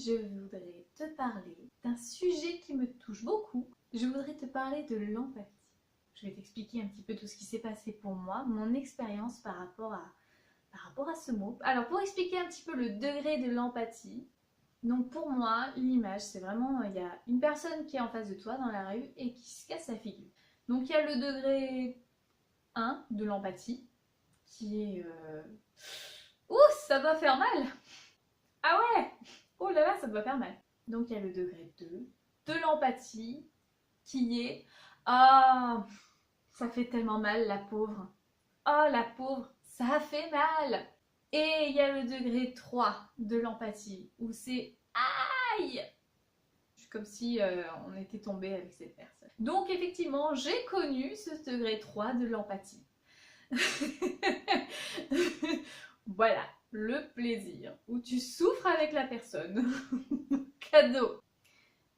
je voudrais te parler d'un sujet qui me touche beaucoup. Je voudrais te parler de l'empathie. Je vais t'expliquer un petit peu tout ce qui s'est passé pour moi, mon expérience par rapport à ce mot. Alors pour expliquer un petit peu le degré de l'empathie, donc pour moi, l'image, c'est vraiment, il y a une personne qui est en face de toi dans la rue et qui se casse la figure. Donc il y a le degré 1 de l'empathie, qui est... Ouh, ça doit faire mal! Ah ouais! Oh là là, ça doit faire mal. Donc il y a le degré 2 de l'empathie, qui est... Ah, ça fait tellement mal, la pauvre. Oh, la pauvre, ça fait mal! Et il y a le degré 3 de l'empathie, où c'est aïe! Comme si on était tombé avec cette personne. Donc effectivement, j'ai connu ce degré 3 de l'empathie. Voilà, le plaisir, où tu souffres avec la personne. Cadeau!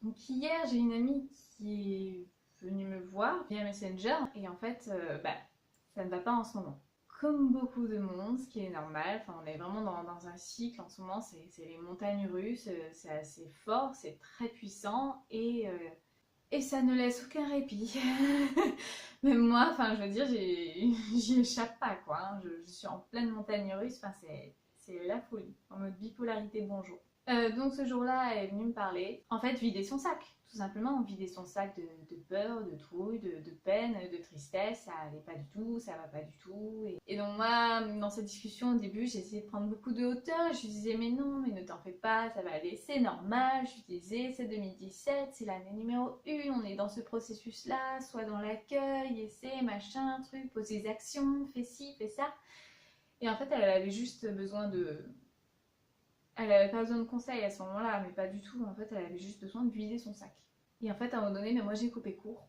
Donc hier, j'ai une amie qui est venue me voir via Messenger, et en fait, ça ne va pas en ce moment. Comme beaucoup de monde, ce qui est normal, enfin, on est vraiment dans un cycle en ce moment, c'est les montagnes russes, c'est assez fort, c'est très puissant et ça ne laisse aucun répit. Même moi, enfin je veux dire, j'y échappe pas quoi, hein. Je suis en pleine montagne russe, enfin c'est la folie, en mode bipolarité bonjour. Donc ce jour-là, elle est venue me parler, en fait vider son sac, tout simplement, vider son sac de peur, de trouille, de peine, de tristesse, ça allait pas du tout, ça va pas du tout. Et donc moi, dans cette discussion au début, j'ai essayé de prendre beaucoup de hauteur, je lui disais mais non, mais ne t'en fais pas, ça va aller, c'est normal, je lui disais c'est 2017, c'est l'année numéro 1, on est dans ce processus-là, soit dans l'accueil, essaie, machin, truc, pose des actions, fais ci, fais ça. Et en fait, elle avait juste besoin de... Elle avait pas besoin de conseils à ce moment-là, mais pas du tout. En fait, elle avait juste besoin de vider son sac. Et en fait, à un moment donné, mais moi j'ai coupé court.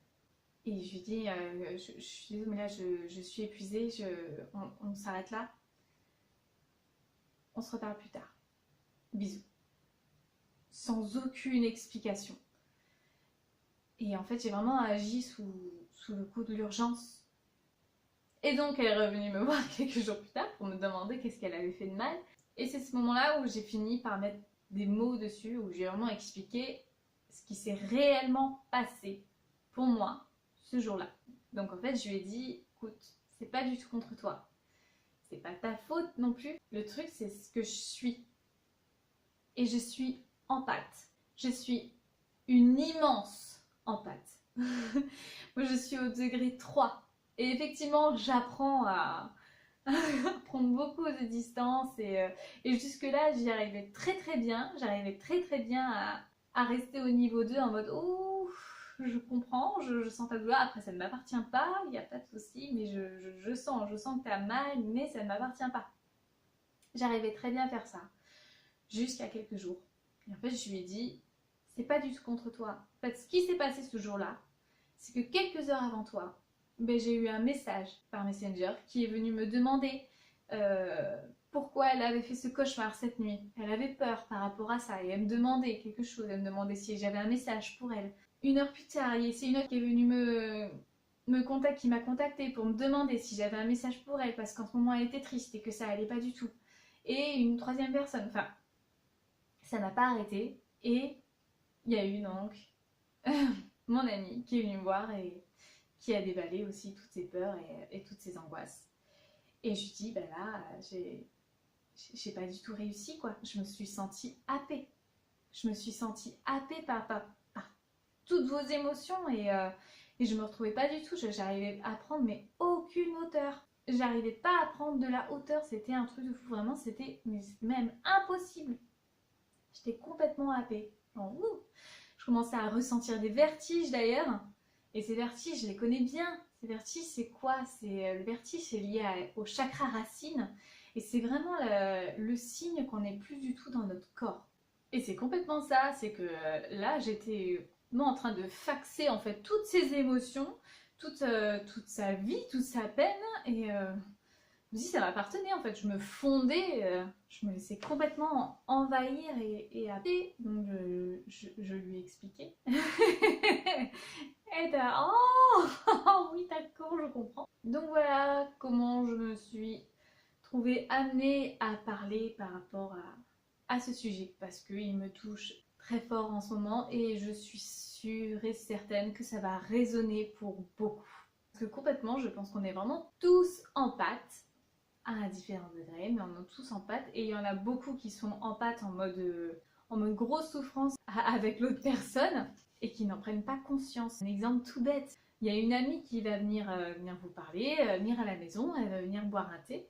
Et je lui dis, je suis désolée, mais là je suis épuisée, on s'arrête là. On se reparle plus tard. Bisous. Sans aucune explication. Et en fait, j'ai vraiment agi sous le coup de l'urgence. Et donc, elle est revenue me voir quelques jours plus tard pour me demander qu'est-ce qu'elle avait fait de mal. Et c'est ce moment-là où j'ai fini par mettre des mots dessus, où j'ai vraiment expliqué ce qui s'est réellement passé pour moi ce jour-là. Donc en fait, je lui ai dit, écoute, c'est pas du tout contre toi. C'est pas ta faute non plus. Le truc, c'est ce que je suis. Et je suis empathe. Je suis une immense empathe. Moi, je suis au degré 3. Et effectivement, j'apprends à prendre beaucoup de distance et jusque-là, j'y arrivais très très bien. J'arrivais très très bien à rester au niveau 2 en mode ouh, je comprends, je sens ta douleur. Après, ça ne m'appartient pas, il n'y a pas de souci, mais je sens que tu as mal, mais ça ne m'appartient pas. J'arrivais très bien à faire ça jusqu'à quelques jours. Et en fait, je lui ai dit, c'est pas du tout contre toi. En fait, ce qui s'est passé ce jour-là, c'est que quelques heures avant toi, j'ai eu un message par Messenger qui est venu me demander pourquoi elle avait fait ce cauchemar cette nuit. Elle avait peur par rapport à ça et elle me demandait quelque chose. Elle me demandait si j'avais un message pour elle. Une heure plus tard, c'est une autre qui est venue qui m'a contactée pour me demander si j'avais un message pour elle parce qu'en ce moment elle était triste et que ça allait pas du tout. Et une troisième personne. Enfin, ça n'a pas arrêté. Et il y a eu donc mon amie qui est venue me voir et qui a déballé aussi toutes ses peurs et toutes ses angoisses. Et je lui dis, là, j'ai pas du tout réussi, quoi. Je me suis sentie happée. Je me suis sentie happée par toutes vos émotions et je me retrouvais pas du tout. J'arrivais à prendre, mais aucune hauteur. J'arrivais pas à prendre de la hauteur. C'était un truc de fou, vraiment. C'était même impossible. J'étais complètement happée. Je commençais à ressentir des vertiges d'ailleurs. Et ces vertiges, je les connais bien. Ces vertiges, c'est quoi? Le vertige, c'est lié au chakra racine. Et c'est vraiment le signe qu'on n'est plus du tout dans notre corps. Et c'est complètement ça. C'est que là, j'étais en train de faxer en fait toutes ces émotions, toute sa vie, toute sa peine. Et je me dis, ça m'appartenait en fait. Je me fondais, je me laissais complètement envahir et happer. Donc je lui ai expliqué. Et t'as, oh oui d'accord, je comprends. Donc voilà comment je me suis trouvée amenée à parler par rapport à ce sujet parce qu'il me touche très fort en ce moment et je suis sûre et certaine que ça va résonner pour beaucoup. Parce que concrètement, je pense qu'on est vraiment tous en pâte à différents degrés, mais on est tous en pâte et il y en a beaucoup qui sont en pâte en mode grosse souffrance avec l'autre personne et qui n'en prennent pas conscience. Un exemple tout bête, il y a une amie qui va venir vous parler, venir à la maison, elle va venir boire un thé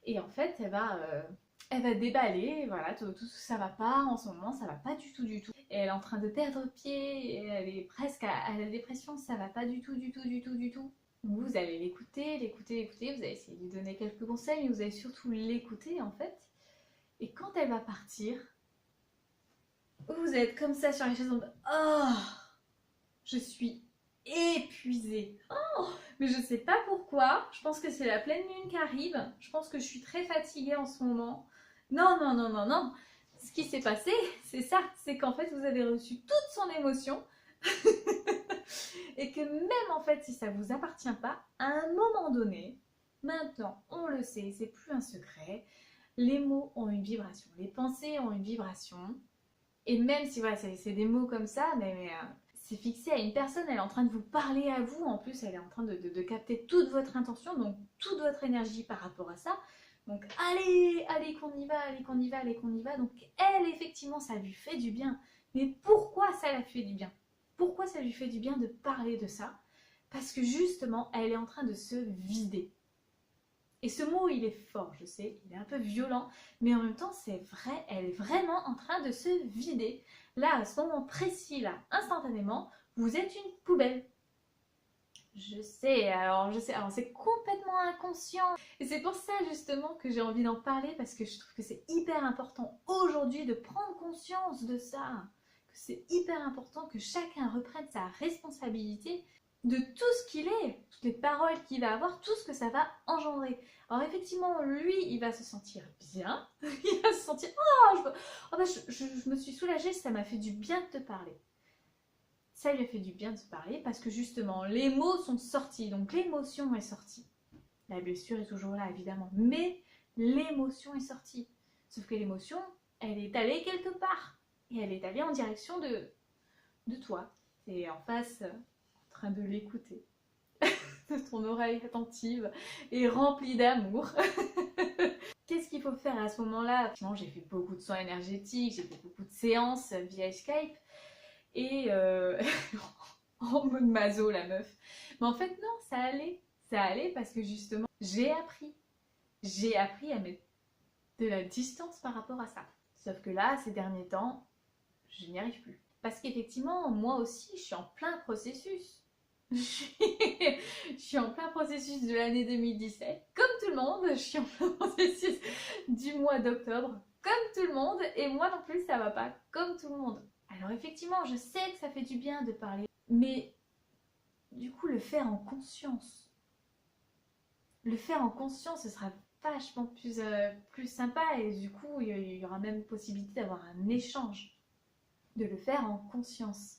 et en fait elle va déballer, voilà, tout ça va pas en ce moment, ça va pas du tout du tout. Et elle est en train de perdre pied, et elle est presque à la dépression, ça va pas du tout du tout du tout du tout. Donc vous allez l'écouter, vous allez essayer de lui donner quelques conseils, mais vous allez surtout l'écouter en fait. Et quand elle va partir, vous êtes comme ça sur les chaises en mode oh, je suis épuisée. Oh, mais je sais pas pourquoi, je pense que c'est la pleine lune qui arrive, je pense que je suis très fatiguée en ce moment. Non, non, non, non, non. Ce qui s'est passé, c'est ça, c'est qu'en fait vous avez reçu toute son émotion et que même en fait si ça vous appartient pas, à un moment donné, maintenant on le sait, c'est plus un secret, les mots ont une vibration, les pensées ont une vibration et même si voilà, c'est des mots comme ça, mais c'est fixé à une personne, elle est en train de vous parler à vous, en plus elle est en train de capter toute votre intention, donc toute votre énergie par rapport à ça. Donc allez, allez qu'on y va, allez qu'on y va, allez qu'on y va. Donc elle, effectivement, ça lui fait du bien. Mais pourquoi ça lui fait du bien? Pourquoi ça lui fait du bien de parler de ça? Parce que justement, elle est en train de se vider. Et ce mot, il est fort, je sais, il est un peu violent, mais en même temps, c'est vrai, elle est vraiment en train de se vider. Là, à ce moment précis, là, instantanément, vous êtes une poubelle. Je sais, alors c'est complètement inconscient. Et c'est pour ça justement que j'ai envie d'en parler parce que je trouve que c'est hyper important aujourd'hui de prendre conscience de ça. Que c'est hyper important que chacun reprenne sa responsabilité de tout ce qu'il est, toutes les paroles qu'il va avoir, tout ce que ça va engendrer. Alors effectivement, lui, il va se sentir bien. Il va se sentir, je me suis soulagée, ça m'a fait du bien de te parler. Ça lui a fait du bien de se parler parce que justement, les mots sont sortis, donc l'émotion est sortie. La blessure est toujours là, évidemment, mais l'émotion est sortie. Sauf que l'émotion, elle est allée quelque part. Et elle est allée en direction de toi. Et en face, en train de l'écouter. De ton oreille attentive et remplie d'amour. Qu'est-ce qu'il faut faire à ce moment-là? J'ai fait beaucoup de soins énergétiques, j'ai fait beaucoup de séances via Skype. Et en mode maso la meuf. Mais en fait non, ça allait parce que justement j'ai appris à mettre de la distance par rapport à ça. Sauf que là, ces derniers temps, je n'y arrive plus. Parce qu'effectivement, moi aussi, je suis en plein processus. Je suis en plein processus de l'année 2017, comme tout le monde, je suis en plein processus du mois d'octobre, comme tout le monde, et moi non plus ça va pas, comme tout le monde. Alors effectivement, je sais que ça fait du bien de parler, mais du coup, le faire en conscience. Le faire en conscience, ce sera vachement plus sympa et du coup, il y aura même possibilité d'avoir un échange. De le faire en conscience.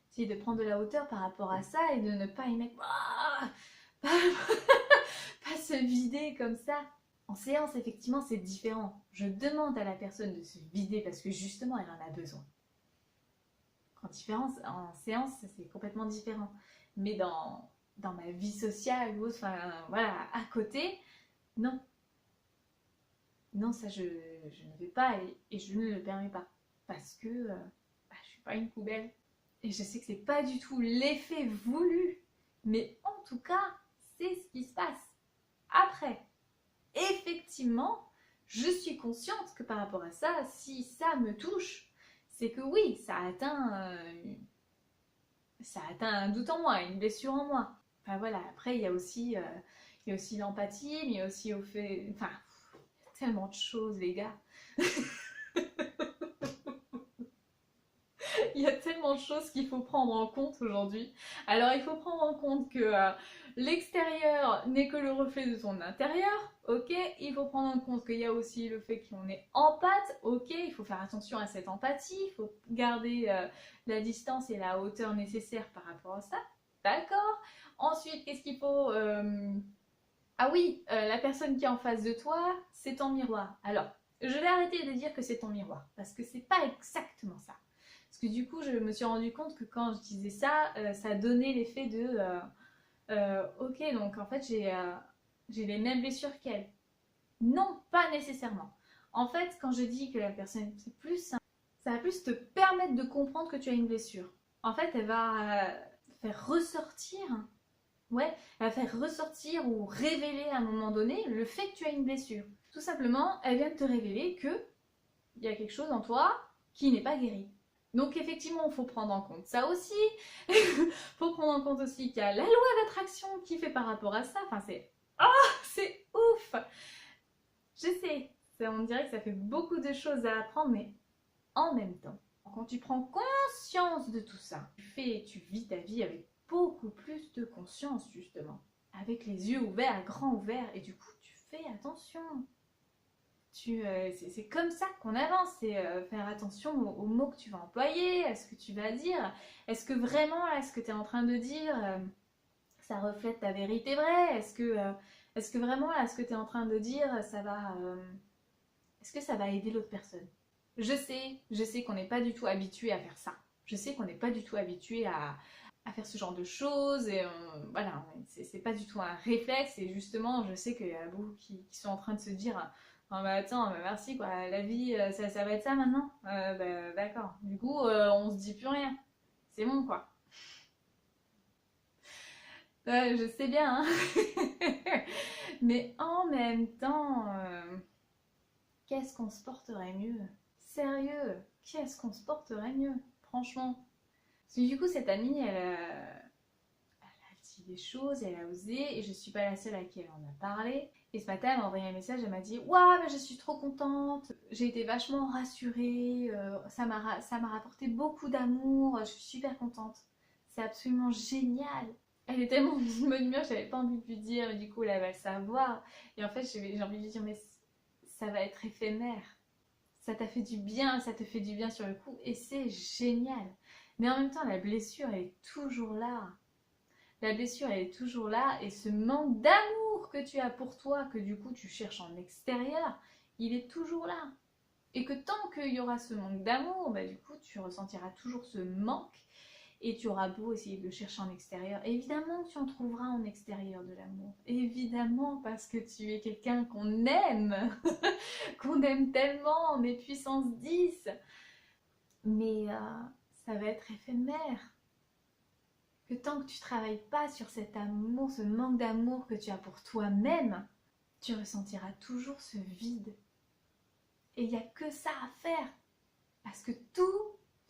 C'est de prendre de la hauteur par rapport à ça et de ne pas y mettre... pas se vider comme ça. En séance, effectivement, c'est différent. Je demande à la personne de se vider parce que justement, elle en a besoin. En séance, c'est complètement différent. Mais dans ma vie sociale ou enfin voilà, à côté, non. Non, ça je ne vais pas et je ne le permets pas. Parce que je suis pas une poubelle. Et je sais que c'est pas du tout l'effet voulu. Mais en tout cas, c'est ce qui se passe. Après, effectivement, je suis consciente que par rapport à ça, si ça me touche, c'est que oui, ça atteint un doute en moi, une blessure en moi. Enfin voilà, après il y a aussi l'empathie, mais il y a aussi au fait... Enfin, tellement de choses les gars. Il y a tellement de choses qu'il faut prendre en compte aujourd'hui. Alors il faut prendre en compte que l'extérieur n'est que le reflet de ton intérieur, ok. Il faut prendre en compte qu'il y a aussi le fait qu'on est empathe, ok. Il faut faire attention à cette empathie, il faut garder la distance et la hauteur nécessaire par rapport à ça, d'accord. Ensuite, qu'est-ce qu'il faut Ah oui, la personne qui est en face de toi, c'est ton miroir. Alors, Je vais arrêter de dire que c'est ton miroir, parce que c'est pas exactement ça. Parce que du coup, je me suis rendu compte que quand je disais ça, ça donnait l'effet de ok, donc en fait, j'ai les mêmes blessures qu'elle. Non, pas nécessairement. En fait, quand je dis que la personne, c'est plus ça va plus te permettre de comprendre que tu as une blessure. En fait, elle va faire ressortir, ouais, elle va faire ressortir ou révéler à un moment donné le fait que tu as une blessure. Tout simplement, elle vient de te révéler que il y a quelque chose en toi qui n'est pas guéri. Donc effectivement, il faut prendre en compte ça aussi. Il faut prendre en compte aussi qu'il y a la loi d'attraction qui fait par rapport à ça. Enfin, c'est ouf. Je sais, on dirait que ça fait beaucoup de choses à apprendre, mais en même temps, quand tu prends conscience de tout ça, tu vis ta vie avec beaucoup plus de conscience, justement. Avec les yeux ouverts, grands ouverts, et du coup, tu fais attention. C'est comme ça qu'on avance, c'est faire attention aux mots que tu vas employer, à ce que tu vas dire. Est-ce que vraiment, là, ce que tu es en train de dire, ça reflète ta vérité vraie? Est-ce que vraiment, là, ce que tu es en train de dire, est-ce que ça va aider l'autre personne? Je sais qu'on n'est pas du tout habitué à faire ça. Je sais qu'on n'est pas du tout habitué à faire ce genre de choses. Et voilà, c'est pas du tout un réflexe. Et justement, je sais qu'il y a beaucoup qui sont en train de se dire oh, bah attends, bah merci quoi, la vie, ça va être ça maintenant? Bah, d'accord. Du coup, on se dit plus rien. C'est bon quoi. Je sais bien, hein. Mais en même temps, qu'est-ce qu'on se porterait mieux? Sérieux, qu'est-ce qu'on se porterait mieux? Franchement. Parce que du coup, cette amie, elle a dit des choses, elle a osé, et je suis pas la seule à qui elle en a parlé. Et ce matin, elle m'a envoyé un message, elle m'a dit Waouh, mais je suis trop contente, j'ai été vachement rassurée, ça m'a rapporté beaucoup d'amour, je suis super contente. C'est absolument génial. Elle est tellement de bonne humeur, j'avais pas envie de lui dire, mais du coup, là, elle va le savoir. Et en fait, j'ai envie de lui dire Mais ça va être éphémère. Ça t'a fait du bien, ça te fait du bien sur le coup, et c'est génial. Mais en même temps, la blessure, elle est toujours là. La blessure, elle est toujours là, et ce manque d'amour que tu as pour toi, que du coup tu cherches en extérieur, il est toujours là. Et que tant qu'il y aura ce manque d'amour, bah, du coup tu ressentiras toujours ce manque, et tu auras beau essayer de le chercher en extérieur. Évidemment que tu en trouveras en extérieur de l'amour. Évidemment, parce que tu es quelqu'un qu'on aime, qu'on aime tellement, mais puissance 10. Mais ça va être éphémère. Que tant que tu travailles pas sur cet amour, ce manque d'amour que tu as pour toi-même, tu ressentiras toujours ce vide. Et il n'y a que ça à faire. Parce que tout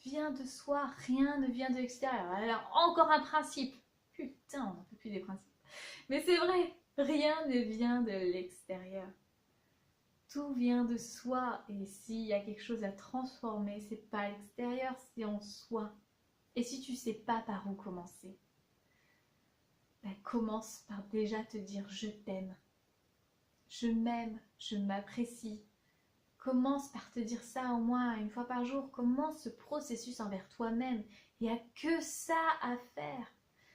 vient de soi, rien ne vient de l'extérieur. Alors, encore un principe. Putain, on n'en peut plus des principes. Mais c'est vrai, rien ne vient de l'extérieur. Tout vient de soi. Et s'il y a quelque chose à transformer, c'est pas à l'extérieur, c'est en soi. Et si tu sais pas par où commencer, ben commence par déjà te dire je t'aime, je m'aime, je m'apprécie. Commence par te dire ça au moins une fois par jour. Commence ce processus envers toi-même. Il n'y a que ça à faire.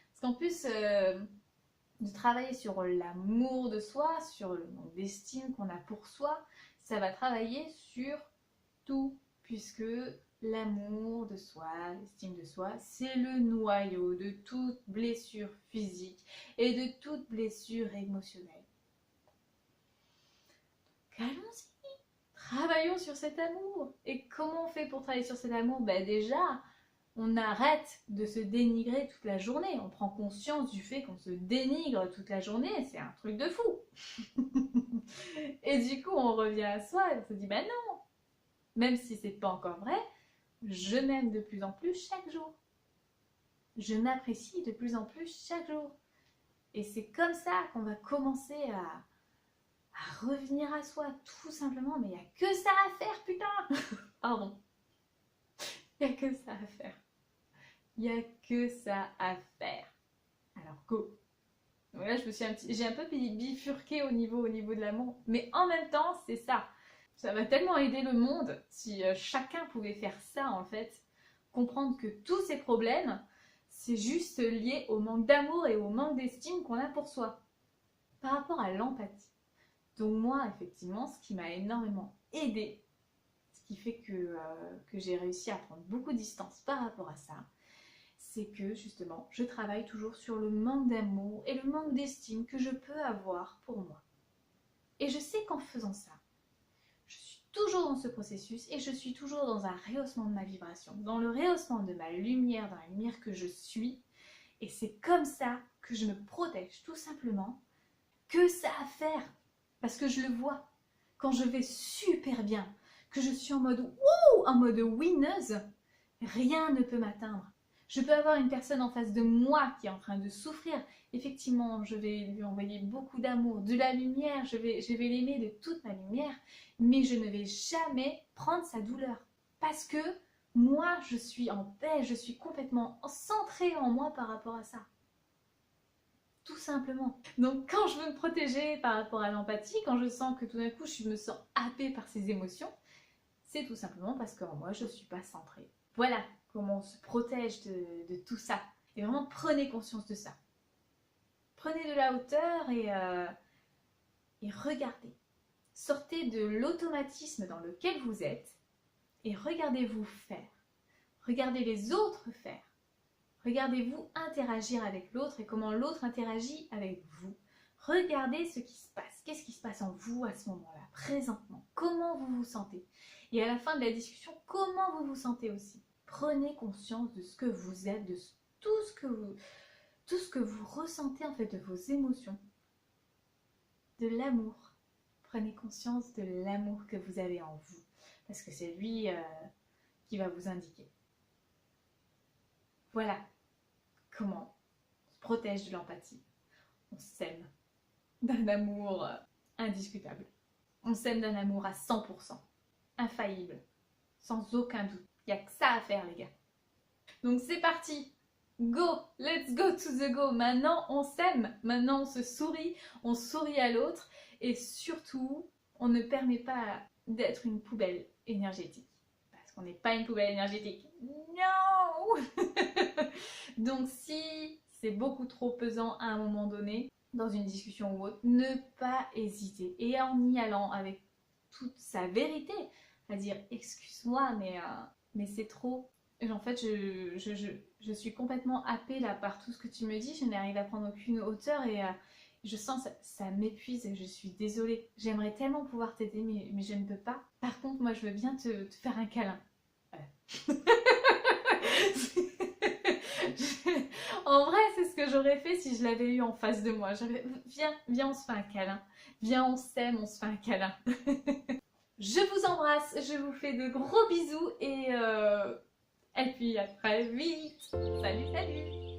Parce qu'en plus de travailler sur l'amour de soi, sur le manque d'estime qu'on a pour soi, ça va travailler sur tout. Puisque l'amour de soi, l'estime de soi, c'est le noyau de toute blessure physique et de toute blessure émotionnelle. Allons-y, travaillons sur cet amour. Et comment on fait pour travailler sur cet amour? Ben déjà, on arrête de se dénigrer toute la journée. On prend conscience du fait qu'on se dénigre toute la journée. C'est un truc de fou. Et du coup, on revient à soi et on se dit, ben non, même si c'est pas encore vrai, je m'aime de plus en plus chaque jour. Je m'apprécie de plus en plus chaque jour. Et c'est comme ça qu'on va commencer à revenir à soi, tout simplement. Mais il n'y a que ça à faire, putain. Pardon. Il n'y a que ça à faire. Il n'y a que ça à faire. Alors go. Donc là, j'ai un peu bifurqué au niveau de l'amour. Mais en même temps, c'est ça. Ça va tellement aider le monde si chacun pouvait faire ça en fait. Comprendre que tous ces problèmes, c'est juste lié au manque d'amour et au manque d'estime qu'on a pour soi. Par rapport à l'empathie. Donc moi, effectivement, ce qui m'a énormément aidé, ce qui fait que j'ai réussi à prendre beaucoup de distance par rapport à ça, c'est que justement, je travaille toujours sur le manque d'amour et le manque d'estime que je peux avoir pour moi. Et je sais qu'en faisant ça, je suis toujours dans ce processus et je suis toujours dans un rehaussement de ma vibration, dans le rehaussement de ma lumière, dans la lumière que je suis. Et c'est comme ça que je me protège, tout simplement, que ça à faire. Parce que je le vois, quand je vais super bien, que je suis en mode wouh, en mode winneuse, rien ne peut m'atteindre. Je peux avoir une personne en face de moi qui est en train de souffrir. Effectivement, je vais lui envoyer beaucoup d'amour, de la lumière, je vais l'aimer de toute ma lumière, mais je ne vais jamais prendre sa douleur. Parce que moi, je suis en paix, je suis complètement centrée en moi par rapport à ça. Tout simplement. Donc quand je veux me protéger par rapport à l'empathie, quand je sens que tout d'un coup je me sens happée par ces émotions, c'est tout simplement parce qu'en moi je ne suis pas centrée. Voilà comment on se protège de tout ça. Et vraiment prenez conscience de ça. Prenez de la hauteur et regardez. Sortez de l'automatisme dans lequel vous êtes et regardez-vous faire. Regardez les autres faire. Regardez-vous interagir avec l'autre et comment l'autre interagit avec vous. Regardez ce qui se passe. Qu'est-ce qui se passe en vous à ce moment-là, présentement? Comment vous vous sentez? Et à la fin de la discussion, comment vous vous sentez aussi? Prenez conscience de ce que vous êtes, de tout ce que vous ressentez en fait, de vos émotions. De l'amour. Prenez conscience de l'amour que vous avez en vous. Parce que c'est lui qui va vous indiquer. Voilà comment on se protège de l'empathie. On s'aime d'un amour indiscutable. On s'aime d'un amour à 100%, infaillible, sans aucun doute. Il n'y a que ça à faire les gars. Donc c'est parti, go, let's go to the go. Maintenant on s'aime, maintenant on se sourit, on sourit à l'autre et surtout on ne permet pas d'être une poubelle énergétique. Parce qu'on n'est pas une poubelle énergétique. Non. Donc si c'est beaucoup trop pesant à un moment donné, dans une discussion ou autre, ne pas hésiter. Et en y allant avec toute sa vérité, à dire excuse-moi, mais c'est trop. Et en fait, je suis complètement happée là par tout ce que tu me dis, je n'arrive à prendre aucune hauteur et je sens ça m'épuise et je suis désolée. J'aimerais tellement pouvoir t'aider, mais je ne peux pas. Par contre, moi, je veux bien te faire un câlin. Voilà. En vrai, c'est ce que j'aurais fait si je l'avais eu en face de moi. Viens, on se fait un câlin. Viens, on s'aime, on se fait un câlin. Je vous embrasse, je vous fais de gros bisous et puis à très vite. Salut, salut.